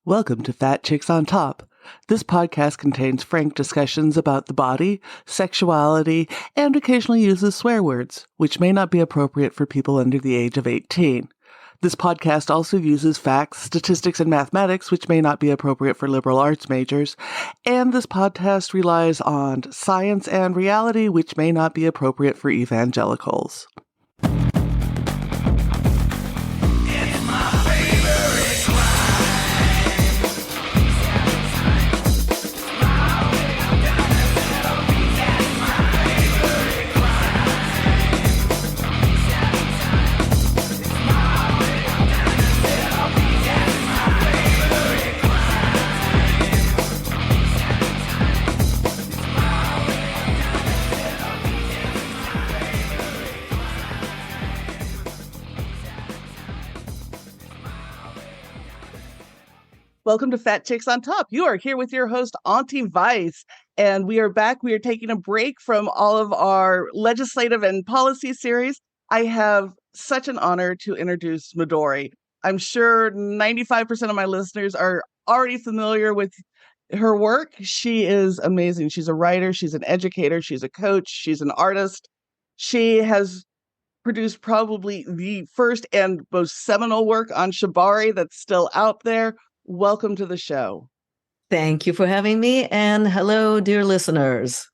Welcome to Fat Chicks on Top. This podcast contains frank discussions about the body, sexuality, and occasionally uses swear words, which may not be appropriate for people under the age of 18. This podcast also uses facts, statistics, and mathematics, which may not be appropriate for liberal arts majors. And this podcast relies on science and reality, which may not be appropriate for evangelicals. Welcome to Fat Chicks on Top. You are here with your host, Auntie Vice, and we are back. We are taking a break from all of our legislative and policy series. I have such an honor to introduce Midori. I'm sure 95% of my listeners are already familiar with her work. She is amazing. She's a writer, she's an educator, she's a coach, she's an artist. She has produced probably the first and most seminal work on shibari that's still out there. Welcome to the show. Thank you for having me, and hello, dear listeners.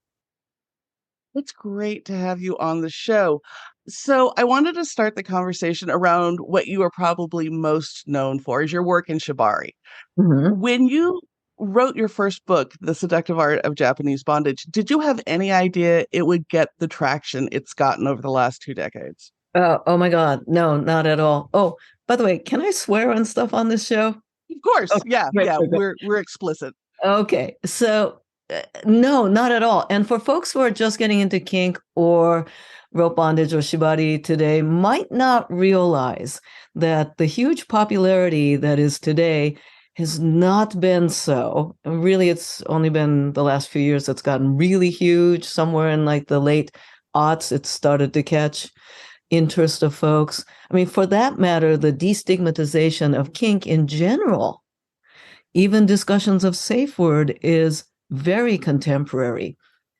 It's great to have you on the show. So I wanted to start the conversation around what you are probably most known for is your work in shibari. Mm-hmm. When you wrote your first book, The Seductive Art of Japanese Bondage, did you have any idea it would get the traction it's gotten over the last 2 decades? Oh my God. No, not at all. Oh, by the way, can I swear and stuff on this show? Of course. Okay, yeah. We're explicit. Okay. So no, not at all. And for folks who are just getting into kink or rope bondage or shibari today might not realize that the huge popularity that is today has not been so. Really, it's only been the last few years that's gotten really huge. Somewhere in like the late aughts, it started to catch interest of folks. I mean, for that matter, the destigmatization of kink in general, even discussions of safe word, is very contemporary.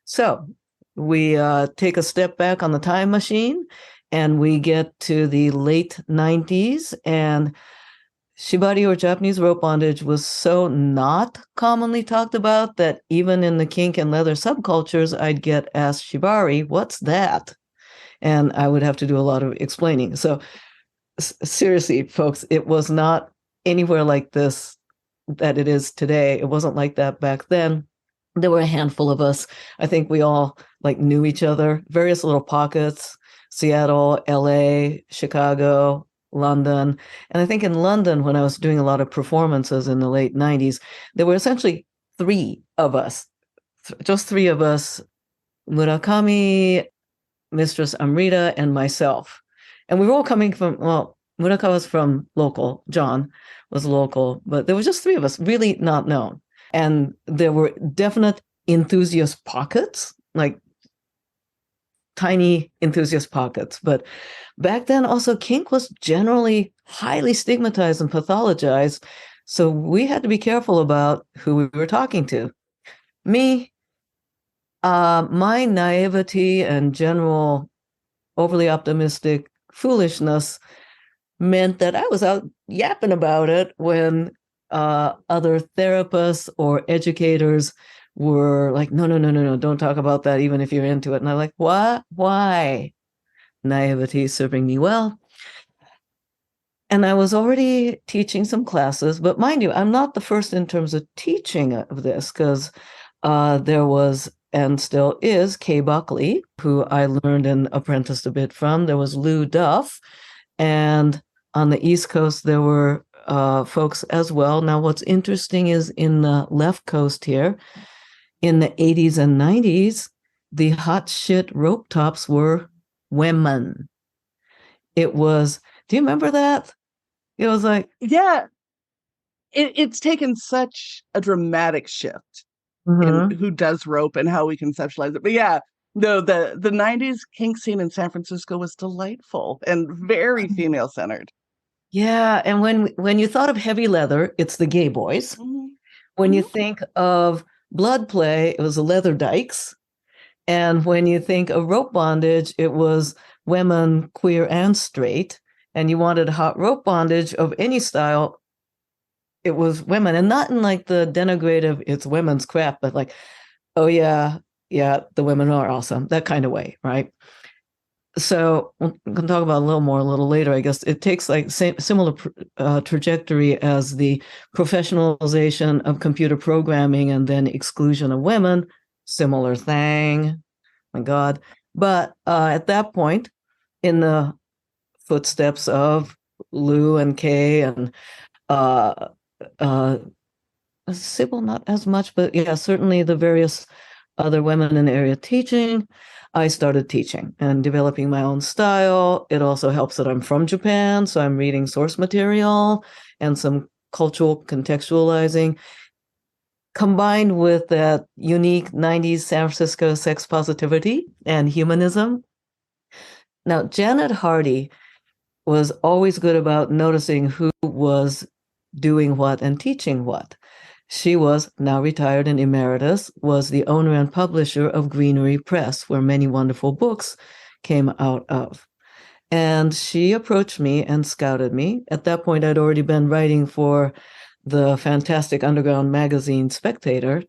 So we take a step back on the time machine and we get to the late 90s, and shibari or Japanese rope bondage was so not commonly talked about that even in the kink and leather subcultures, I'd get asked, shibari, what's that? And I would have to do a lot of explaining. So seriously, folks, it was not anywhere like this that it is today. It wasn't like that back then. There were a handful of us. I think we all like knew each other, various little pockets, Seattle, LA, Chicago, London. And I think in London, when I was doing a lot of performances in the late 90s, there were essentially 3 of us, just 3 of us, Murakami, Mistress Amrita, and myself. And we were all coming from, well, Murakami was from local, John was local, but there were just 3 of us, really not known. And there were definite enthusiast pockets, like tiny enthusiast pockets. But back then also kink was generally highly stigmatized and pathologized. So we had to be careful about who we were talking to. Me, my naivety and general overly optimistic foolishness meant that I was out yapping about it when other therapists or educators were like, no, don't talk about that, even if you're into it. And I'm like, what? Why? Naivety serving me well. And I was already teaching some classes, but mind you, I'm not the first in terms of teaching of this, because there was and still is Kay Buckley, who I learned and apprenticed a bit from. There was Lou Duff, and on the East Coast, there were folks as well. Now, what's interesting is in the left coast here, in the 80s and 90s, the hot shit rope tops were women. It was, do you remember that? It was like, yeah, it's taken such a dramatic shift in who does rope and how we conceptualize it. But yeah, no, the 90s kink scene in San Francisco was delightful and very female centered. Yeah, and when you thought of heavy leather, it's the gay boys. Mhm. When you Mhm. think of blood play, it was the leather dykes. And when you think of rope bondage, it was women, queer and straight. And you wanted hot rope bondage of any style, it was women. And not in like the denigrative, it's women's crap, but like, oh yeah, yeah, the women are awesome, that kind of way, right? So we can talk about a little more a little later. I guess it takes like similar trajectory as the professionalization of computer programming and then exclusion of women. Similar thing. My God. But at that point, in the footsteps of Lou and Kay and uh, uh, Sybil, not as much, but yeah, certainly the various other women in the area teaching, I started teaching and developing my own style. It also helps that I'm from Japan, so I'm reading source material and some cultural contextualizing, combined with that unique 90s San Francisco sex positivity and humanism. Now, Janet Hardy was always good about noticing who was doing what and teaching what. She was, now retired and emeritus, was the owner and publisher of Greenery Press, where many wonderful books came out of. And she approached me and scouted me. At that point, I'd already been writing for the fantastic underground magazine Spectator.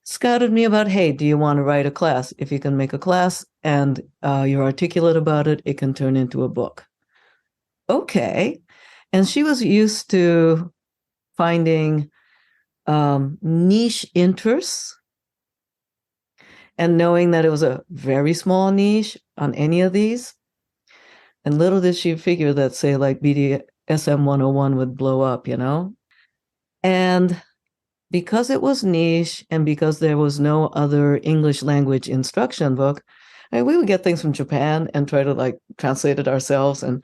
Scouted me about, hey, do you want to write a class? If you can make a class and you're articulate about it, it can turn into a book. Okay. And she was used to finding niche interests and knowing that it was a very small niche on any of these. And little did she figure that, say, like BDSM 101 would blow up, you know? And because it was niche and because there was no other English language instruction book, we would get things from Japan and try to like translate it ourselves and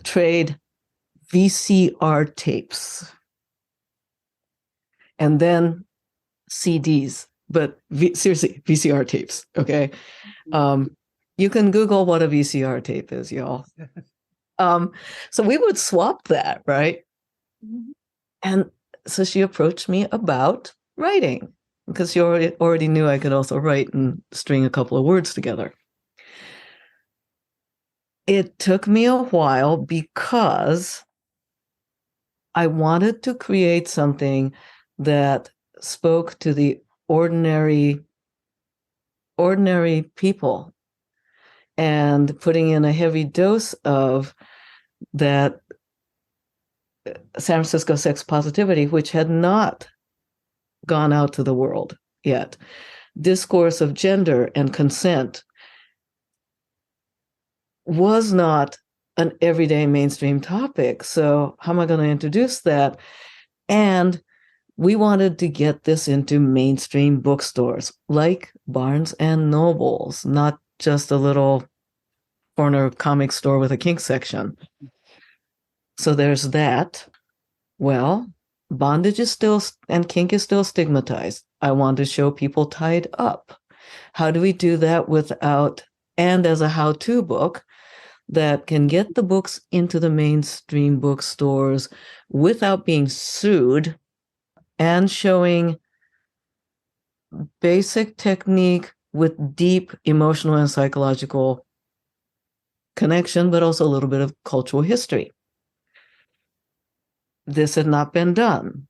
trade VCR tapes and then CDs, but seriously, VCR tapes. Okay. Um, you can Google what a VCR tape is, y'all. So we would swap that, right? Mhm. And so she approached me about writing because she already knew I could also write and string a couple of words together. It took me a while because I wanted to create something that spoke to the ordinary people and putting in a heavy dose of that San Francisco sex positivity, which had not gone out to the world yet. Discourse of gender and consent was not an everyday mainstream topic. So, how am I going to introduce that? And we wanted to get this into mainstream bookstores like Barnes and Nobles, not just a little corner comic store with a kink section. So there's that. Well, bondage is still, and kink is still stigmatized. I want to show people tied up. How do we do that without, and as a how to book that can get the books into the mainstream bookstores without being sued and showing basic technique with deep emotional and psychological connection, but also a little bit of cultural history. This had not been done.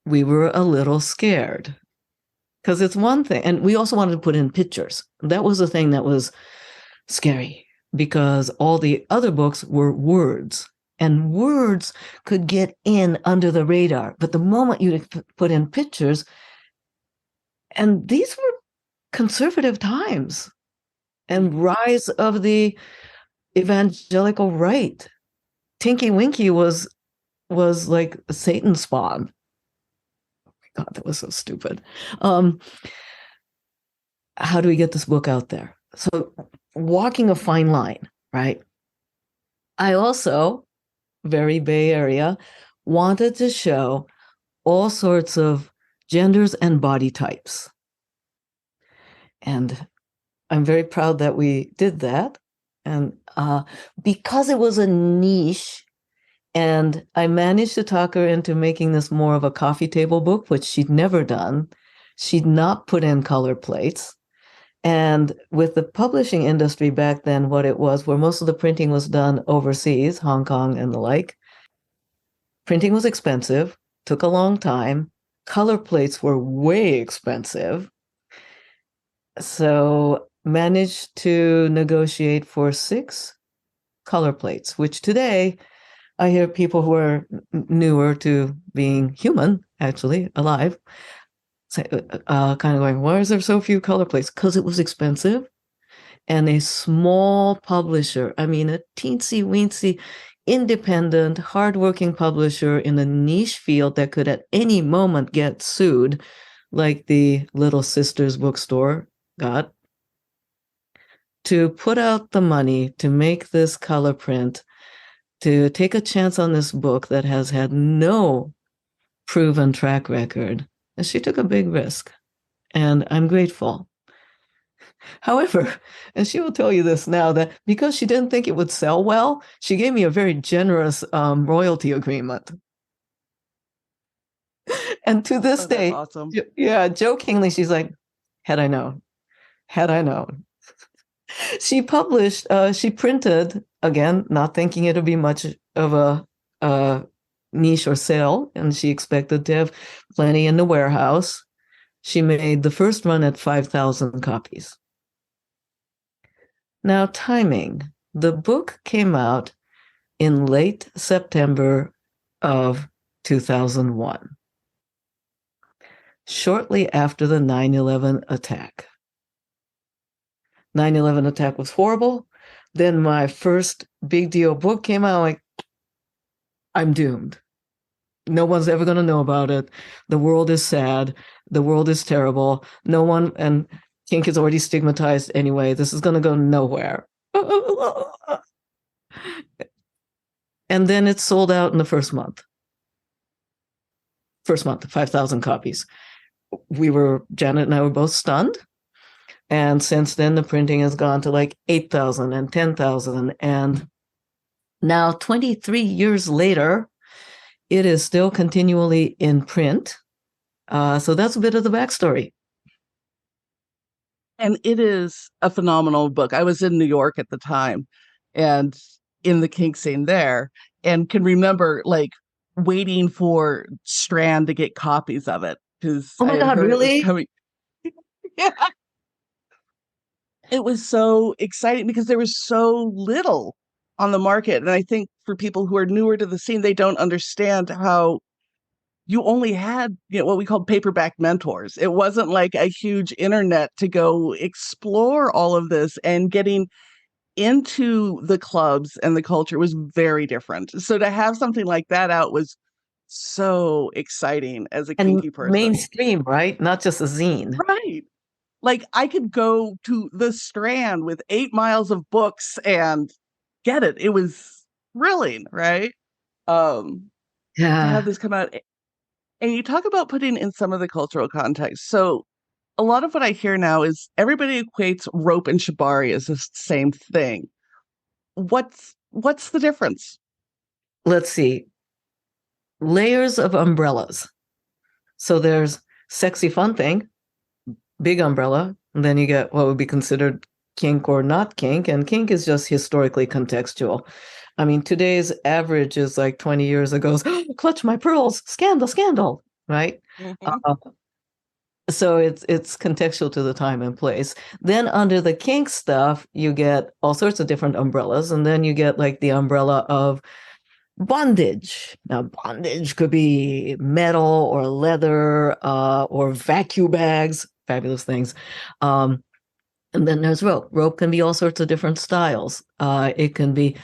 We were a little scared because it's one thing. And we also wanted to put in pictures. That was the thing that was scary because all the other books were words and words could get in under the radar. But the moment you put in pictures, and these were conservative times and rise of the evangelical right. Tinky Winky was like Satan spawn. God, that was so stupid. How do we get this book out there? So walking a fine line, right? I also, very Bay Area, wanted to show all sorts of genders and body types. And I'm very proud that we did that. And because it was a niche. And I managed to talk her into making this more of a coffee table book, which she'd never done. She'd not put in color plates. And with the publishing industry back then, what it was, where most of the printing was done overseas, Hong Kong and the like, printing was expensive, took a long time. Color plates were way expensive. So managed to negotiate for 6 color plates, which today I hear people who are newer to being human, actually, alive, say, kind of going, why is there so few color plates? Because it was expensive. And a small publisher, I mean, a teensy weensy, independent, hardworking publisher in a niche field that could at any moment get sued, like the Little Sisters bookstore got, to put out the money to make this color print, to take a chance on this book that has had no proven track record. And she took a big risk, and I'm grateful. However, and she will tell you this now, that because she didn't think it would sell well, she gave me a very generous royalty agreement. And to this day, that's awesome. Yeah, jokingly, she's like, had I known, had I known. She published, she printed, again, not thinking it would be much of a niche or sale, and she expected to have plenty in the warehouse. She made the first run at 5,000 copies. Now, timing. The book came out in late September of 2001, shortly after the 9/11 attack. 9/11 attack was horrible. Then my first big deal book came out. Like, I'm doomed. No one's ever going to know about it. The world is sad. The world is terrible. No one, and Kink is already stigmatized anyway. This is going to go nowhere. And then it sold out in the first month. 5,000 copies. Janet and I were both stunned. And since then, the printing has gone to like 8,000 and 10,000. And now, 23 years later, it is still continually in print. So that's a bit of the backstory. And it is a phenomenal book. I was in New York at the time and in the kink scene there, and can remember like waiting for Strand to get copies of it because Oh my God, really? Yeah. It was so exciting because there was so little on the market. And I think for people who are newer to the scene, they don't understand how you only had, what we called paperback mentors. It wasn't like a huge internet to go explore all of this, and getting into the clubs and the culture was very different. So to have something like that out was so exciting as a kinky person. Mainstream, right? Not just a zine. Right. Like I could go to the Strand with 8 miles of books and get it. It was thrilling, right? To have this come out. And you talk about putting in some of the cultural context. So a lot of what I hear now is everybody equates rope and shibari as the same thing. What's the difference? Let's see. Layers of umbrellas. So there's sexy fun thing, big umbrella, and then you get what would be considered kink or not kink, and kink is just historically contextual. I mean, today's average is like 20 years ago, clutch my pearls, scandal, scandal, right? Mm-hmm. So it's contextual to the time and place. Then under the kink stuff, you get all sorts of different umbrellas, and then you get like the umbrella of bondage. Now, bondage could be metal or leather or vacuum bags, fabulous things. And then there's rope. Rope can be all sorts of different styles. It can be,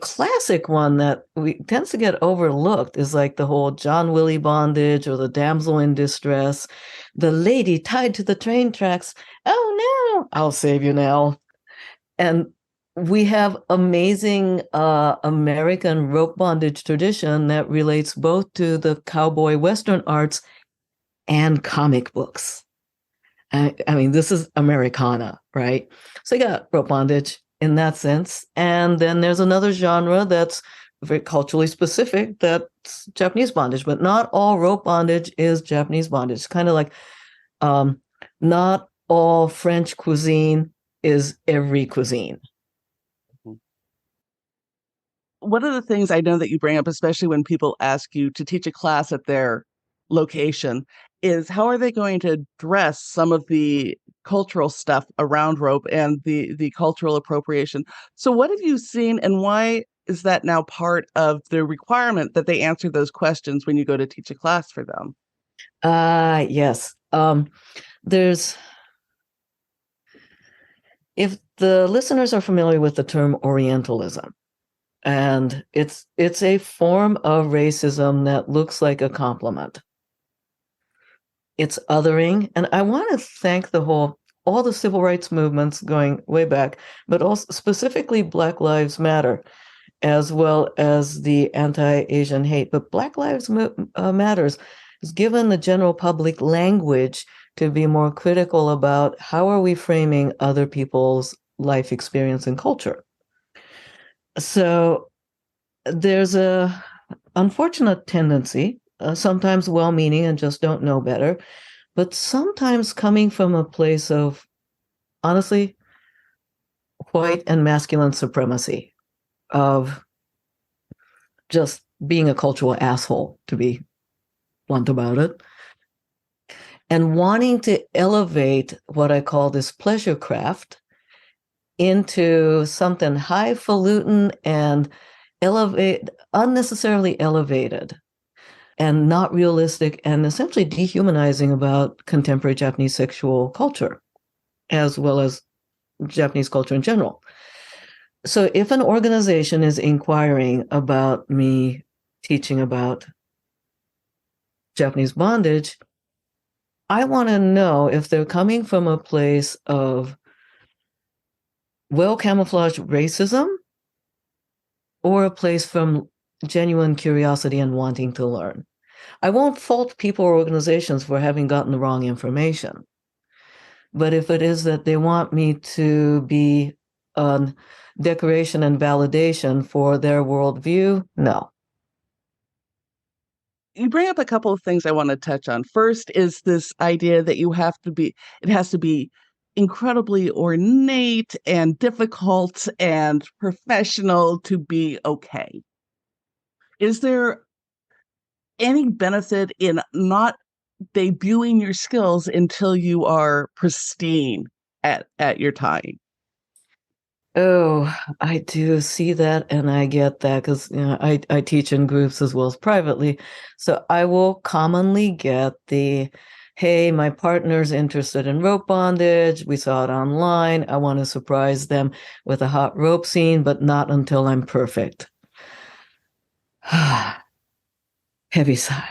classic one that tends to get overlooked is like the whole John Willie bondage or the damsel in distress, the lady tied to the train tracks. Oh no, I'll save you now. And we have amazing American rope bondage tradition that relates both to the cowboy Western arts and comic books. This is Americana, right? So you got rope bondage, in that sense. And then there's another genre that's very culturally specific, that's Japanese bondage, but not all rope bondage is Japanese bondage. It's kind of like um, not all French cuisine is every cuisine. One of the things I know that you bring up, especially when people ask you to teach a class at their location, is how are they going to address some of the cultural stuff around rope and the cultural appropriation. So what have you seen, and why is that now part of the requirement that they answer those questions when you go to teach a class for them? Yes. There's If the listeners are familiar with the term Orientalism, and it's a form of racism that looks like a compliment. It's othering, and I want to thank all the civil rights movements going way back, but also specifically Black Lives Matter, as well as the anti-Asian hate. But Black Lives Matters has given the general public language to be more critical about how are we framing other people's life experience and culture. So there's a unfortunate tendency, sometimes well-meaning and just don't know better, but sometimes coming from a place of, honestly, white and masculine supremacy, of just being a cultural asshole, to be blunt about it, and wanting to elevate what I call this pleasure craft into something highfalutin and unnecessarily elevated and not realistic and essentially dehumanizing about contemporary Japanese sexual culture, as well as Japanese culture in general. So if an organization is inquiring about me teaching about Japanese bondage, I want to know if they're coming from a place of well-camouflaged racism or a place from genuine curiosity and wanting to learn. I won't fault people or organizations for having gotten the wrong information. But if it is that they want me to be a decoration and validation for their worldview, no. You bring up a couple of things I want to touch on. First is this idea that it has to be incredibly ornate and difficult and professional to be okay. Is there any benefit in not debuting your skills until you are pristine at your tying? Oh, I do see that and I get that because I teach in groups as well as privately. So I will commonly get hey, my partner's interested in rope bondage. We saw it online. I want to surprise them with a hot rope scene, but not until I'm perfect. Heavy sigh.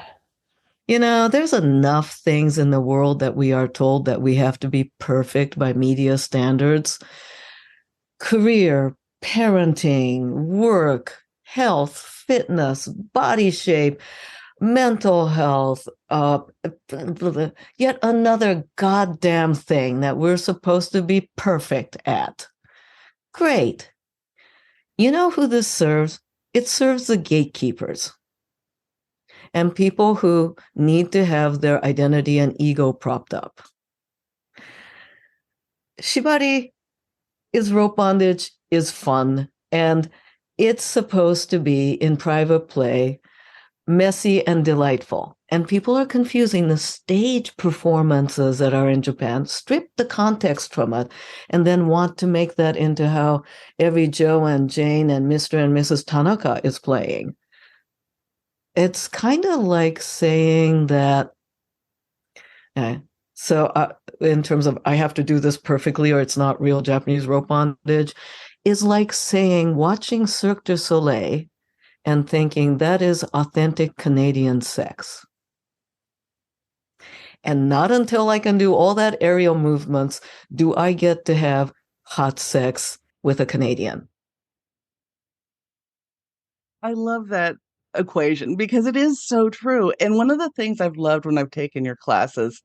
There's enough things in the world that we are told that we have to be perfect by media standards. Career, parenting, work, health, fitness, body shape, mental health, yet another goddamn thing that we're supposed to be perfect at. Great. You know who this serves? It serves the gatekeepers and people who need to have their identity and ego propped up. Shibari rope bondage is fun, and it's supposed to be in private play, messy and delightful. And people are confusing the stage performances that are in Japan, strip the context from it, and then want to make that into how every Joe and Jane and Mr. and Mrs. Tanaka is playing. It's kind of like saying that, in terms of I have to do this perfectly or it's not real Japanese rope bondage, is like saying watching Cirque du Soleil and thinking that is authentic Canadian sex. And not until I can do all that aerial movements do I get to have hot sex with a Canadian. I love that equation because it is so true. And one of the things I've loved when I've taken your classes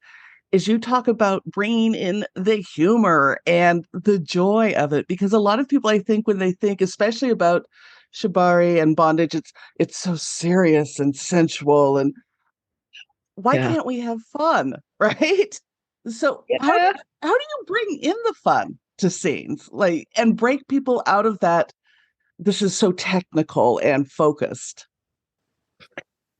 is you talk about bringing in the humor and the joy of it, because a lot of people, I think, when they think especially about shibari and bondage, it's so serious and sensual, and why Yeah. can't we have fun? Right? So Yeah. how do you bring in the fun to scenes, like, and break people out of that this is so technical and focused?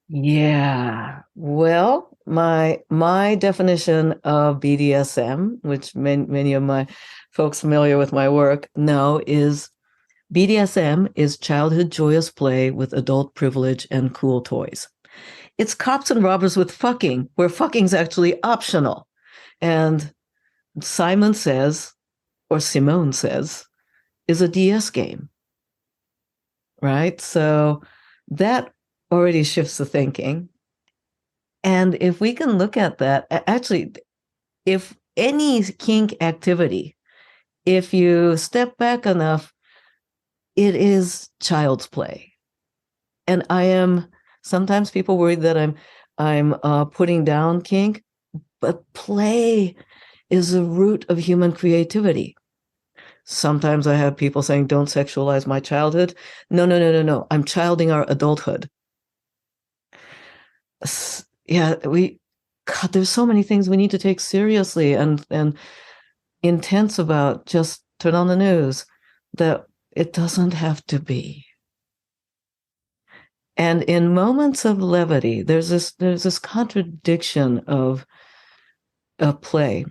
Yeah. Well, my definition of BDSM, which many of my folks familiar with my work know, is BDSM is childhood joyous play with adult privilege and cool toys. It's cops and robbers with fucking, where fucking's actually optional. And Simon says, or Simone says, is a DS game, right? So that already shifts the thinking. And if we can look at that, actually, if any kink activity, if you step back enough, it is child's play. And I am sometimes people worry that I'm putting down kink, but play is the root of human creativity. Sometimes I have people saying, don't sexualize my childhood. No, no, no, no, no. I'm childing our adulthood. Yeah, God, there's so many things we need to take seriously and intense about. Just turn on the news, that it doesn't have to be. And in moments of levity, there's this contradiction of a play,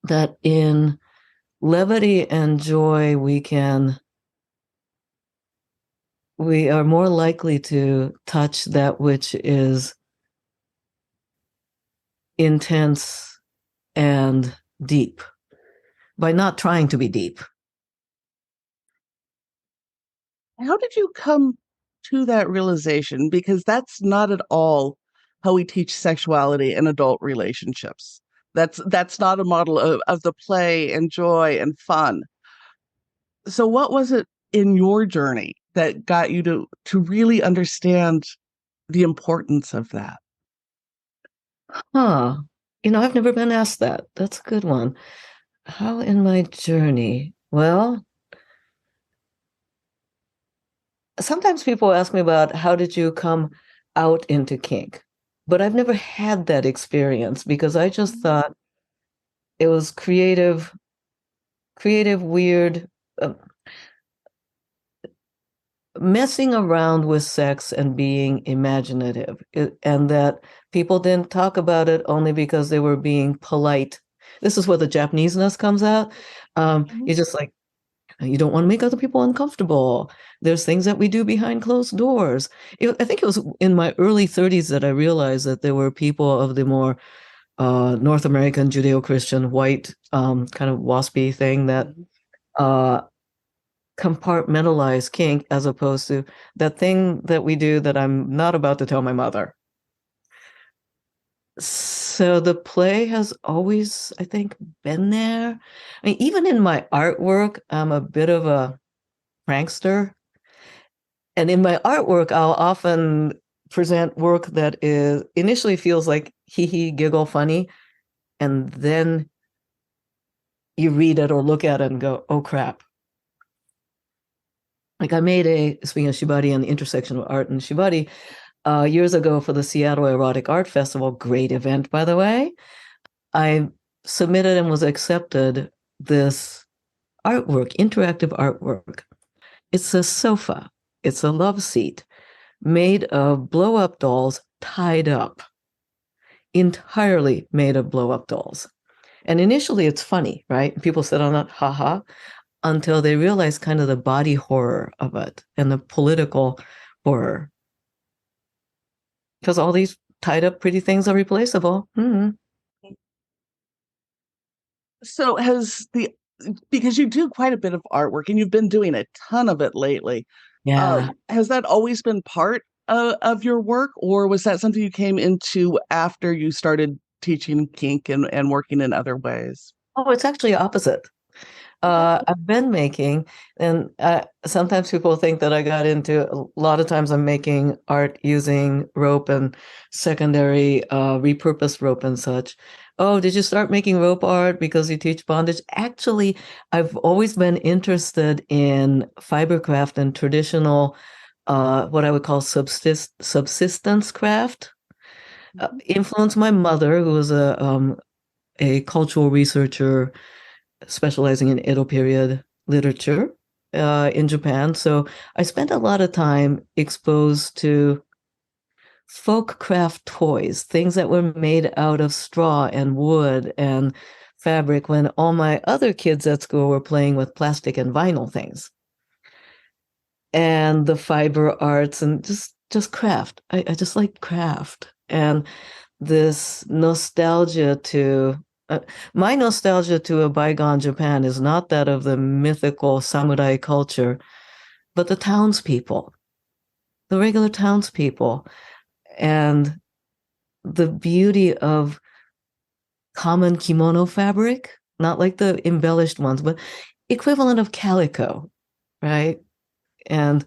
that in levity and joy we are more likely to touch that which is intense and deep by not trying to be deep. How did you come to that realization? Because that's not at all how we teach sexuality in adult relationships. That's not a model of the play and joy and fun. So what was it in your journey that got you to really understand the importance of that? Huh. I've never been asked that. That's a good one. How in my journey? Well, sometimes people ask me about how did you come out into kink? But I've never had that experience because I just thought it was creative, weird, uh, messing around with sex and being imaginative. And that people didn't talk about it only because they were being polite. This is where the Japaneseness comes out. Mhm. You're just like, you don't want to make other people uncomfortable. There's things that we do behind closed doors. I think it was in my early 30s that I realized that there were people of the more North American Judeo-Christian white kind of waspy thing that uh, compartmentalize kink as opposed to that thing that we do that I'm not about to tell my mother. So the play has always, I think, been there. I mean, even in my artwork, I'm a bit of a prankster. And in my artwork, I'll often present work that is initially feels like hee hee, giggle, funny, and then you read it or look at it and go, oh crap. Like I made speaking of shibari and the intersection of art and shibari, years ago for the Seattle Erotic Art Festival, great event, by the way. I submitted and was accepted this artwork, interactive artwork. It's a sofa, it's a love seat made of blow up dolls tied up, entirely made of blow up dolls. And initially it's funny, right? People sit on it, haha, until they realize kind of the body horror of it and the political horror. Because all these tied up pretty things are replaceable. Mm-hmm. So has the because you do quite a bit of artwork and you've been doing a ton of it lately. Yeah. Has that always been part of your work, or was that something you came into after you started teaching kink and working in other ways? Oh, it's actually opposite. Okay. I've been making, and sometimes people think that I got into, a lot of times I'm making art using rope and secondary repurposed rope and such. Oh, did you start making rope art because you teach bondage? Actually, I've always been interested in fibercraft and traditional, what I would call subsistence craft. Mhm. Influenced my mother, who was a cultural researcher specializing in Edo period literature in Japan. So I spent a lot of time exposed to folk craft toys, things that were made out of straw and wood and fabric, when all my other kids at school were playing with plastic and vinyl things. And the fiber arts and just craft. I just like craft. And this nostalgia to my nostalgia to a bygone Japan is not that of the mythical samurai culture, but the townspeople, the regular townspeople, and the beauty of common kimono fabric, not like the embellished ones, but equivalent of calico, right? And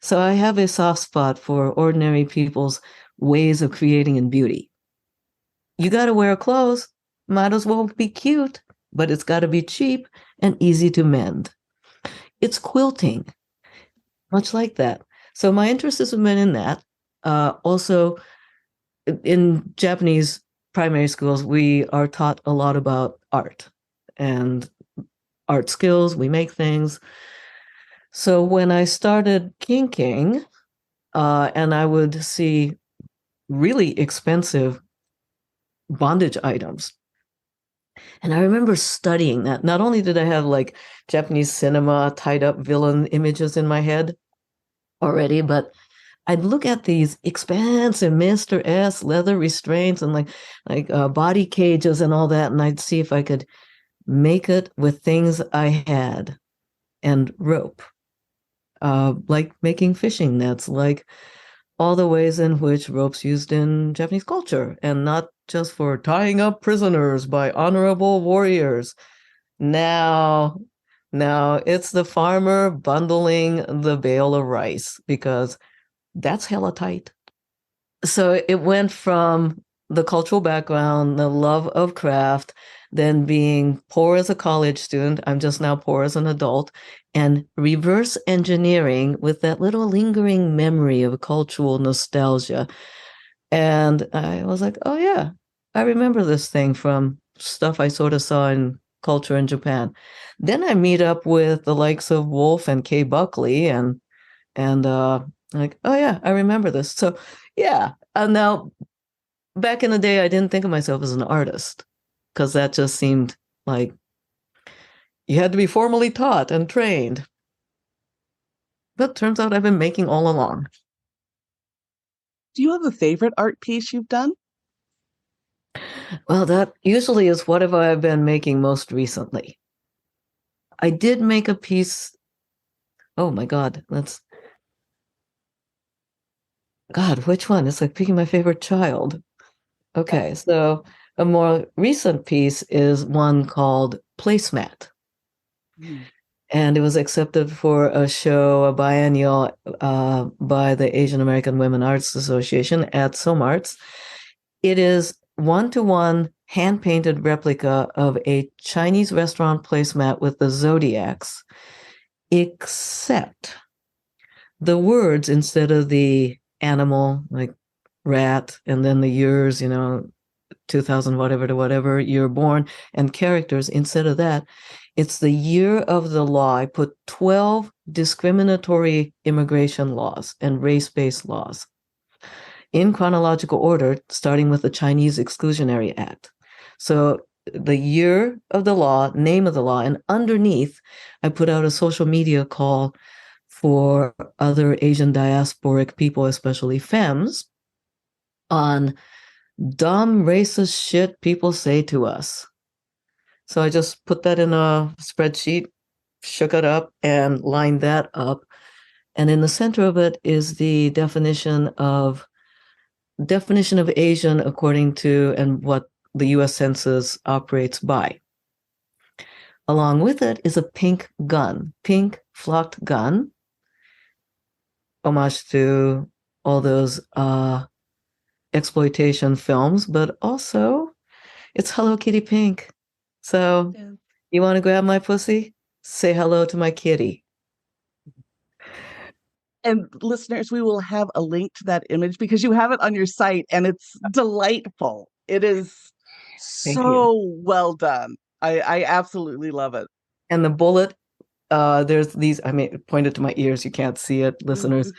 so I have a soft spot for ordinary people's ways of creating in beauty. You got to wear clothes, might as well be cute, but it's got to be cheap and easy to mend. It's quilting, much like that. So my interest has been in that. Also, in Japanese primary schools, we are taught a lot about art and art skills. We make things. So when I started kinking, and I would see really expensive bondage items. And I remember studying that. Not only did I have like Japanese cinema tied up villain images in my head already, but I'd look at these expensive Mr. S leather restraints and like body cages and all that, and I'd see if I could make it with things I had and rope, like making fishing nets, like all the ways in which ropes used in Japanese culture, and not just for tying up prisoners by honorable warriors. Now, now it's the farmer bundling the bale of rice because that's hella tight. So it went from the cultural background, the love of craft, then being poor as a college student. I'm just now poor as an adult, and reverse engineering with that little lingering memory of cultural nostalgia. And I was like, oh, yeah, I remember this thing from stuff I sort of saw in culture in Japan. Then I meet up with the likes of Wolf and Kay Buckley, and like, oh yeah, I remember this. So yeah. Now back in the day, I didn't think of myself as an artist because that just seemed like you had to be formally taught and trained. But turns out I've been making all along. Do you have a favorite art piece you've done? Well, that usually is what have I been making most recently. I did make a piece. Oh my God, God, which one? It's like picking my favorite child. Okay, so a more recent piece is one called Placemat. Mm. And it was accepted for a show, a biennial, by the Asian American Women Arts Association at Some Arts. It is one-to-one hand-painted replica of a Chinese restaurant placemat with the zodiacs, except the words, instead of the animal, like rat, and then the years, 2000 whatever to whatever you're born, and characters, instead of that, it's the year of the law. I put 12 discriminatory immigration laws and race-based laws in chronological order, starting with the Chinese Exclusionary Act. So the year of the law, name of the law, and underneath, I put out a social media call for other Asian diasporic people, especially femmes, on dumb racist shit people say to us. So I just put that in a spreadsheet, shook it up, and lined that up. And in the center of it is the definition of Asian according to and what the US Census operates by. along with it is a pink flocked gun, homage to all those exploitation films, but also it's Hello Kitty pink. So Yeah. you want to grab my pussy? Say hello to my kitty. And listeners, we will have a link to that image because you have it on your site and it's delightful. It is Thank you. so well done. I absolutely love it. And the bullet, there's these, I mean, pointed to my ears, you can't see it, listeners.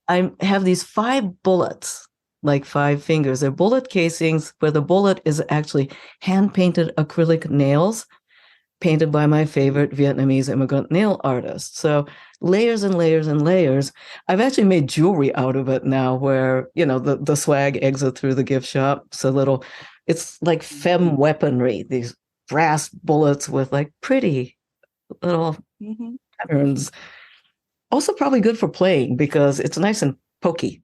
I have these 5 bullets, like 5 fingers. They're bullet casings where the bullet is actually hand-painted acrylic nails painted by my favorite Vietnamese immigrant nail artist. So layers and layers and layers. I've actually made jewelry out of it now where, the swag exit through the gift shop. So it's like femme weaponry, these brass bullets with like pretty little patterns. Also probably good for playing because it's nice and pokey.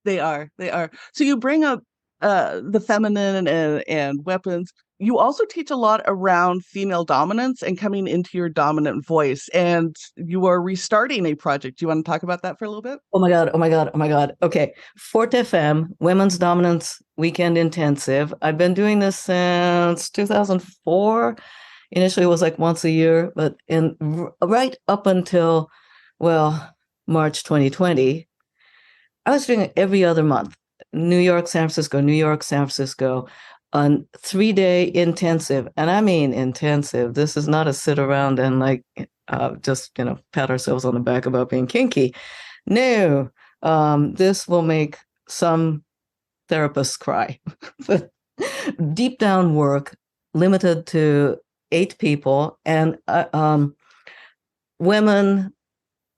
They are. They are. So you bring up the feminine and weapons. You also teach a lot around female dominance and coming into your dominant voice. And you are restarting a project. Do you want to talk about that for a little bit? Oh my God. Oh my God. Oh my God. Okay. Forte Femme, Women's Dominance Weekend Intensive. I've been doing this since 2004. Initially, it was like once a year, but right up until, well, March 2020, I was doing it every other month. New York, San Francisco, New York, San Francisco, on 3-day intensive. And I mean intensive. This is not a sit around and just, pat ourselves on the back about being kinky. No, this will make some therapists cry. Deep down work, limited to 8 people, and women,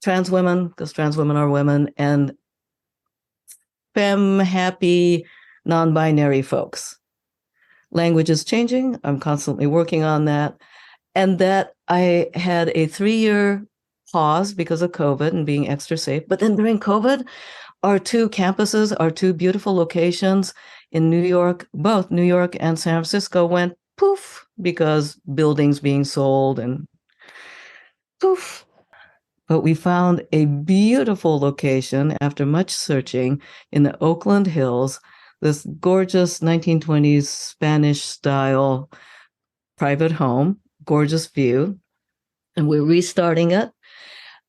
trans women, because trans women are women, and femme happy non-binary folks. Language is changing. I'm constantly working on that. And that I had a 3-year pause because of COVID and being extra safe. But then during COVID, our 2 campuses, our 2 beautiful locations in New York, both New York and San Francisco, went poof because buildings being sold and poof. But we found a beautiful location after much searching in the Oakland Hills, this gorgeous 1920s Spanish style private home, gorgeous view. And we're restarting it.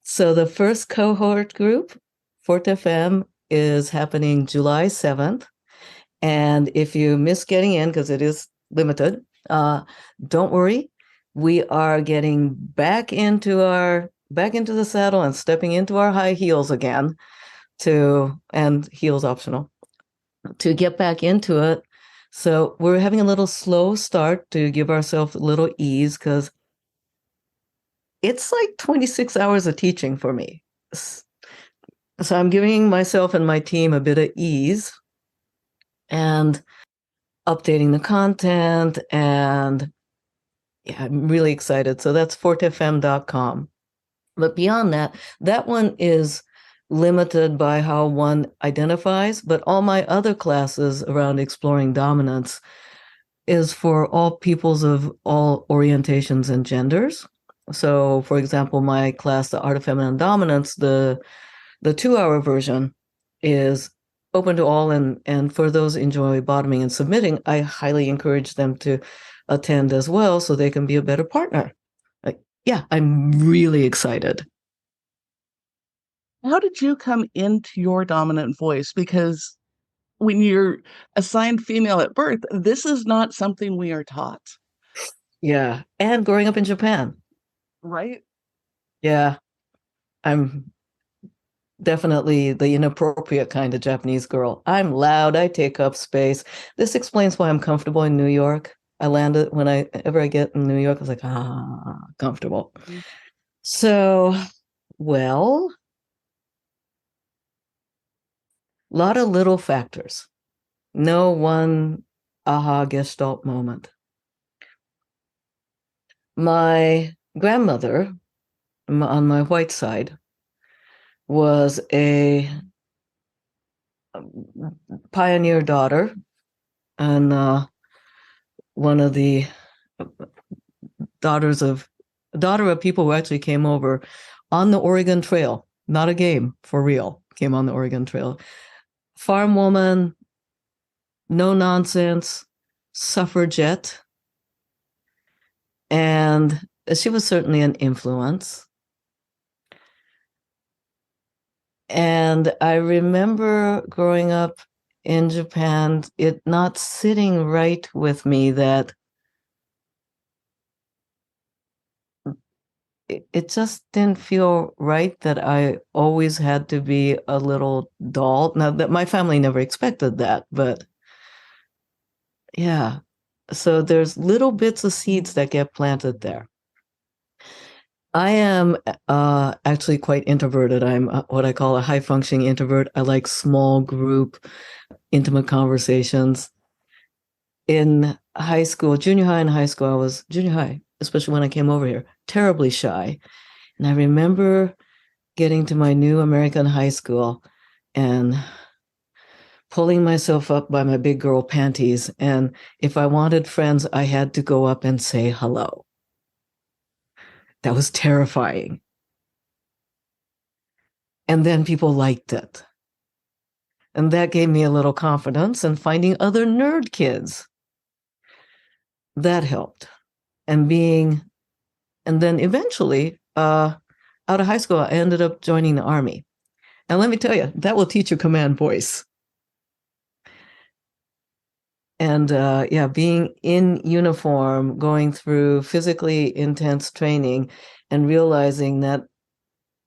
So the first cohort group, Forte Femme, is happening July 7th. And if you miss getting in, because it is limited, don't worry. We are getting back into the saddle and stepping into our high heels again and heels optional, to get back into it. So we're having a little slow start to give ourselves a little ease because it's like 26 hours of teaching for me. So I'm giving myself and my team a bit of ease and updating the content, and yeah, I'm really excited. So that's fortefemme.com. But beyond that, that one is limited by how one identifies, but all my other classes around exploring dominance is for all peoples of all orientations and genders. So, for example, my class, The Art of Feminine Dominance, the 2-hour version is open to all, and for those enjoy bottoming and submitting, I highly encourage them to attend as well so they can be a better partner. Yeah, I'm really excited. How did you come into your dominant voice? Because when you're assigned female at birth, this is not something we are taught. Yeah, and growing up in Japan. Right? Yeah, I'm definitely the inappropriate kind of Japanese girl. I'm loud, I take up space. This explains why I'm comfortable in New York. I landed whenever I get in New York, I was like, comfortable. Mm. So, well, a lot of little factors. No one aha gestalt moment. My grandmother on my white side was a pioneer daughter and one of the daughter of people who actually came over on the Oregon Trail, not a game, for real, came on the Oregon Trail. Farm woman, no nonsense, suffragette. And she was certainly an influence. And I remember growing up in Japan, it not sitting right with me that it just didn't feel right that I always had to be a little doll. Now that my family never expected that, but yeah. So there's little bits of seeds that get planted there. I am actually quite introverted. I'm what I call a high functioning introvert. I like small group, intimate conversations. In high school, junior high and high school, I was junior high, especially when I came over here, terribly shy. And I remember getting to my new American high school and pulling myself up by my big girl panties. And if I wanted friends, I had to go up and say hello. That was terrifying. And then people liked it. And that gave me a little confidence in finding other nerd kids. That helped. And then eventually, out of high school, I ended up joining the Army. And let me tell you, that will teach you command voice. And being in uniform, going through physically intense training and realizing that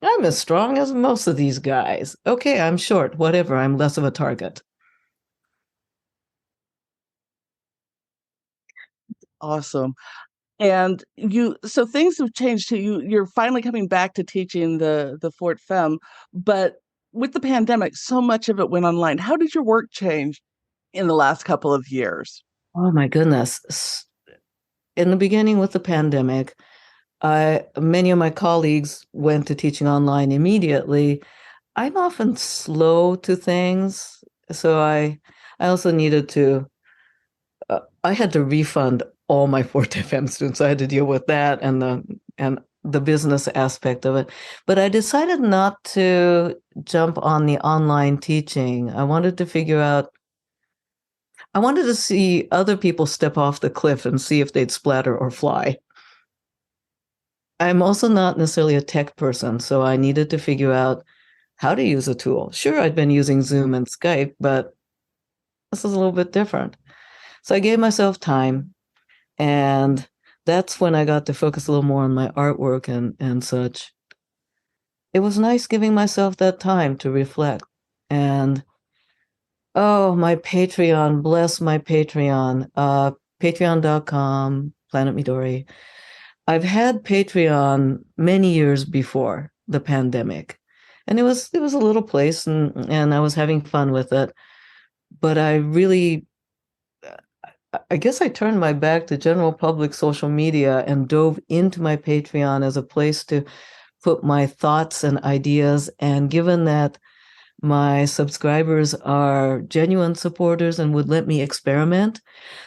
I'm as strong as most of these guys. Okay, I'm short, whatever, I'm less of a target. Awesome. And so things have changed too. You're finally coming back to teaching the Forte Femme, but with the pandemic, so much of it went online. How did your work change in the last couple of years? Oh my goodness. In the beginning with the pandemic, many of my colleagues went to teaching online immediately. I'm often slow to things, so I also needed to. I had to refund all my Forte Femme students. So I had to deal with that and the business aspect of it. But I decided not to jump on the online teaching. I wanted to see other people step off the cliff and see if they'd splatter or fly. I'm also not necessarily a tech person, so I needed to figure out how to use a tool. Sure, I'd been using Zoom and Skype, but this is a little bit different. So I gave myself time, and that's when I got to focus a little more on my artwork and such. It was nice giving myself that time to reflect. And oh, my Patreon, bless my Patreon, patreon.com, Planet Midori. I've had Patreon many years before the pandemic, and it was a little place, and I was having fun with it. But I guess I turned my back to general public social media and dove into my Patreon as a place to put my thoughts and ideas. And given that my subscribers are genuine supporters and would let me experiment,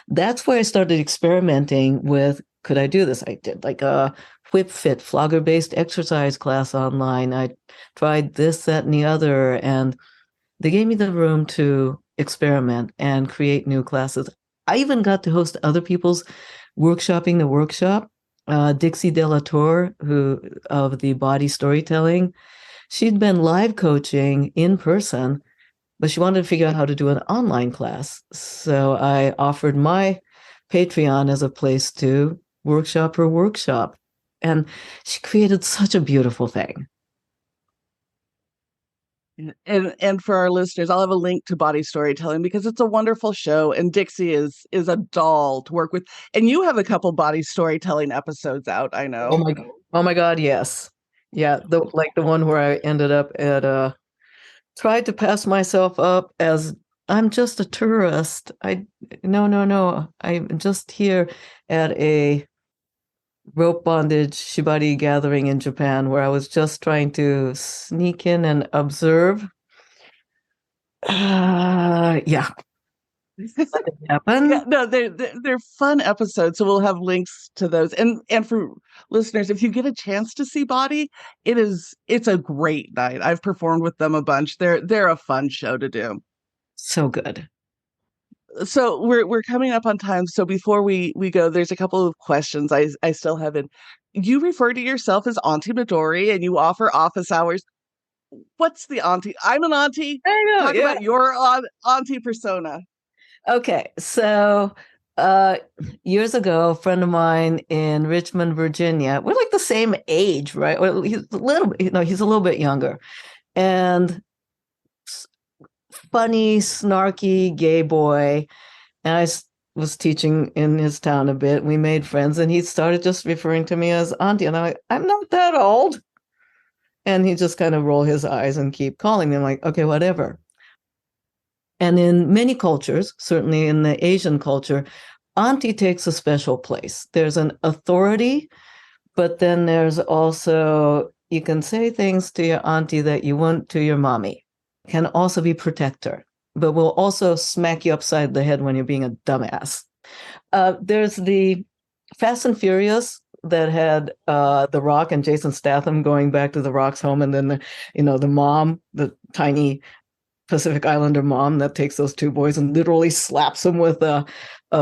that's where I started experimenting with, could I do this? I did like a whip fit flogger-based exercise class online. I tried this, that, and the other, and they gave me the room to experiment and create new classes. I even got to host other people's workshopping the workshop. Dixie Delatour, who of the Bawdy storytelling, she'd been live coaching in person, but she wanted to figure out how to do an online class. So I offered my Patreon as a place to workshop her workshop. And she created such a beautiful thing. And for our listeners, I'll have a link to Bawdy Storytelling because it's a wonderful show, and Dixie is a doll to work with. And you have a couple Bawdy Storytelling episodes out, I know. Oh my God, yes. Yeah, the one where I ended up at tried to pass myself up as I'm just a tourist. No. I'm just here at a rope bondage shibari gathering in Japan where I was just trying to sneak in and observe. Yeah. Yeah, Happen. no, they're fun episodes, so we'll have links to those. And for listeners, if you get a chance to see Bawdy, it's a great night. I've performed with them a bunch. They're a fun show to do. So good. So we're coming up on time. So before we go, there's a couple of questions I still haven't. You refer to yourself as Auntie Midori, and you offer office hours. What's the auntie? I'm an auntie. I know, Talk yeah. about your auntie persona. Okay, so uh years ago, a friend of mine in Richmond, Virginia, we're like the same age, right? Well, he's a little bit younger. And funny, snarky gay boy. And was teaching in his town a bit. We made friends, and he started just referring to me as auntie. And I'm like, I'm not that old. And he just kind of roll his eyes and keep calling me. I'm like, okay, whatever. And in many cultures, certainly in the Asian culture, auntie takes a special place. There's an authority, but then there's also, you can say things to your auntie that you wouldn't to your mommy. Can also be protector, but will also smack you upside the head when you're being a dumbass. There's the Fast and Furious that had The Rock and Jason Statham going back to The Rock's home, and then the mom, the tiny Pacific Islander mom that takes those two boys and literally slaps them with a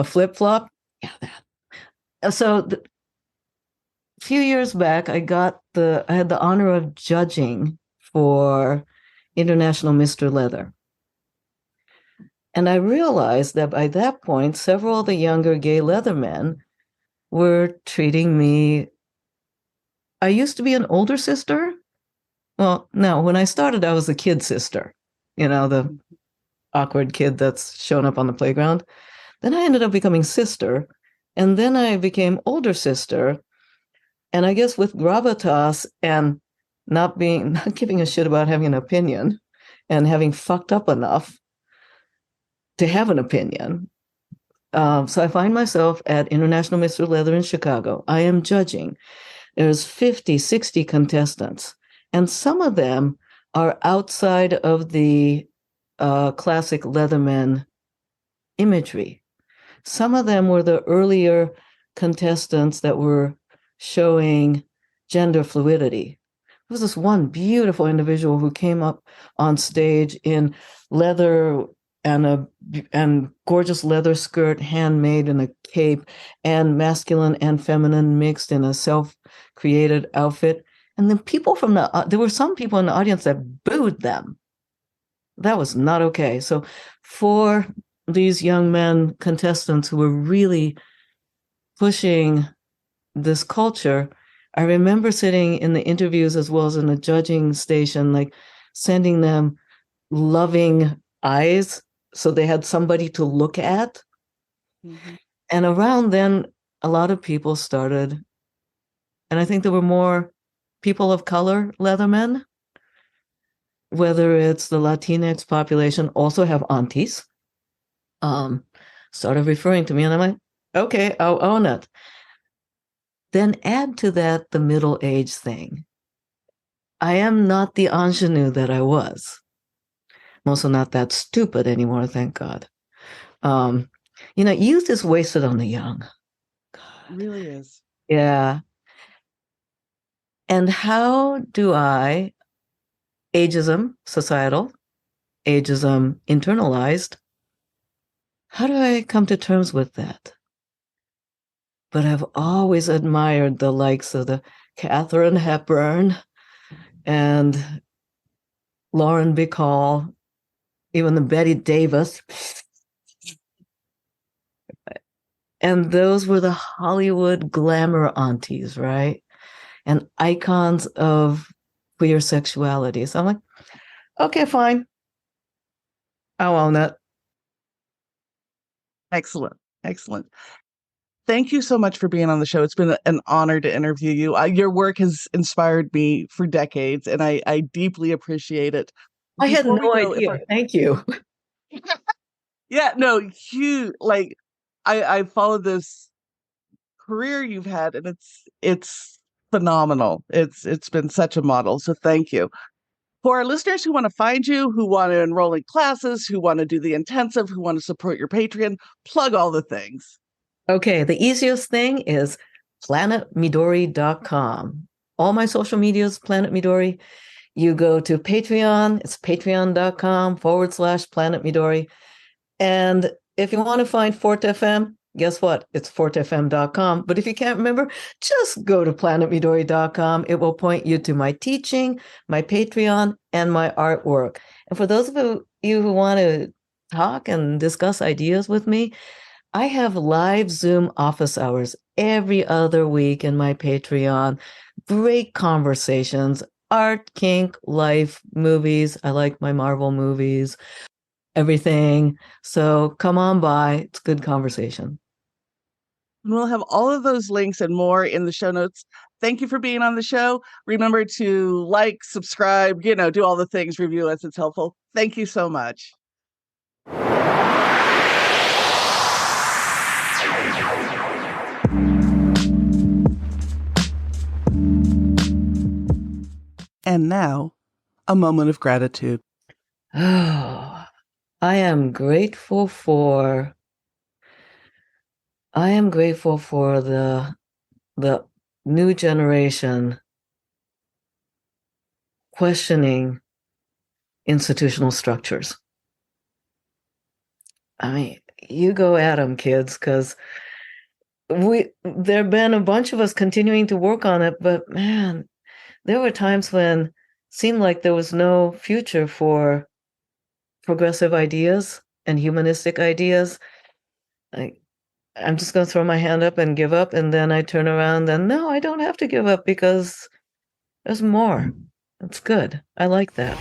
flip flop. Yeah, that. So a few years back, I had the honor of judging for International Mr. Leather. And I realized that by that point, several of the younger gay leather men were treating me. I used to be an older sister. Well, no, when I started, I was the kid sister, the awkward kid that's shown up on the playground. Then I ended up becoming sister. And then I became older sister. And I guess with gravitas and not giving a shit about having an opinion and having fucked up enough to have an opinion. So I find myself at International Mr. Leather in Chicago. I am judging. There's 50, 60 contestants, and some of them are outside of the classic Leatherman imagery. Some of them were the earlier contestants that were showing gender fluidity. There was this one beautiful individual who came up on stage in leather and gorgeous leather skirt, handmade in a cape, and masculine and feminine mixed in a self-created outfit. And then there were some people in the audience that booed them. That was not okay. So for these young men contestants who were really pushing this culture, I remember sitting in the interviews as well as in the judging station, like sending them loving eyes so they had somebody to look at. Mm-hmm. And around then, a lot of people started, and I think there were more people of color leathermen, whether it's the Latinx population, also have aunties, started referring to me, and I'm like, okay, I'll own it. Then add to that the middle age thing. I am not the ingenue that I was. I'm also not that stupid anymore, thank God. Youth is wasted on the young. God. It really is. Yeah. And how do ageism, societal, ageism, internalized, how do I come to terms with that? But I've always admired the likes of the Katharine Hepburn and Lauren Bacall, even the Betty Davis. And those were the Hollywood glamour aunties, right? And icons of queer sexuality. So I'm like, okay, fine. I'll own that. Excellent. Excellent. Thank you so much for being on the show. It's been an honor to interview you. Your work has inspired me for decades, and I deeply appreciate it. I had no idea. Thank you. Yeah, no, huge. Like, I followed this career you've had, and it's phenomenal. It's been such a model. So thank you. For our listeners who want to find you, who want to enroll in classes, who want to do the intensive, who want to support your Patreon, plug all the things. Okay, the easiest thing is planetmidori.com. All my social media is Planet Midori. You go to Patreon, it's patreon.com/Planet Midori. And if you want to find Forte Femme, guess what? It's fortefemme.com. But if you can't remember, just go to planetmidori.com. It will point you to my teaching, my Patreon, and my artwork. And for those of you who want to talk and discuss ideas with me, I have live Zoom office hours every other week in my Patreon. Great conversations, art, kink, life, movies. I like my Marvel movies, everything. So come on by. It's good conversation. We'll have all of those links and more in the show notes. Thank you for being on the show. Remember to like, subscribe, do all the things, review us. It's helpful. Thank you so much. And now, a moment of gratitude. Oh, I am grateful for the new generation questioning institutional structures. I mean, you go at them, kids, because there have been a bunch of us continuing to work on it, but man, there were times when it seemed like there was no future for progressive ideas and humanistic ideas. I'm just going to throw my hand up and give up, and then I turn around and no, I don't have to give up because there's more. It's good. I like that.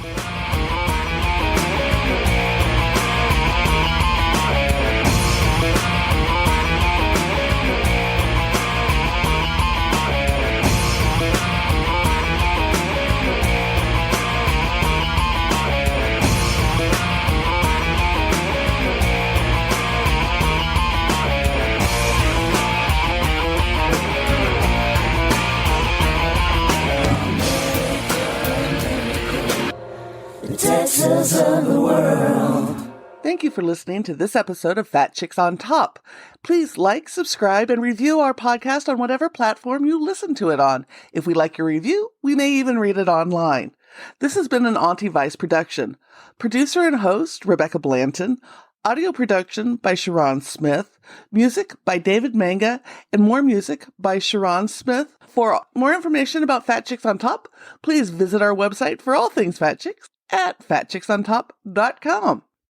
Texas of the world. Thank you for listening to this episode of Fat Chicks on Top. Please like, subscribe, and review our podcast on whatever platform you listen to it on. If we like your review, we may even read it online. This has been an Auntie Vice production. Producer and host, Rebecca Blanton. Audio production by Sharon Smith. Music by David Manga. And more music by Sharon Smith. For more information about Fat Chicks on Top, please visit our website for all things Fat Chicks at fatchicksontop.com.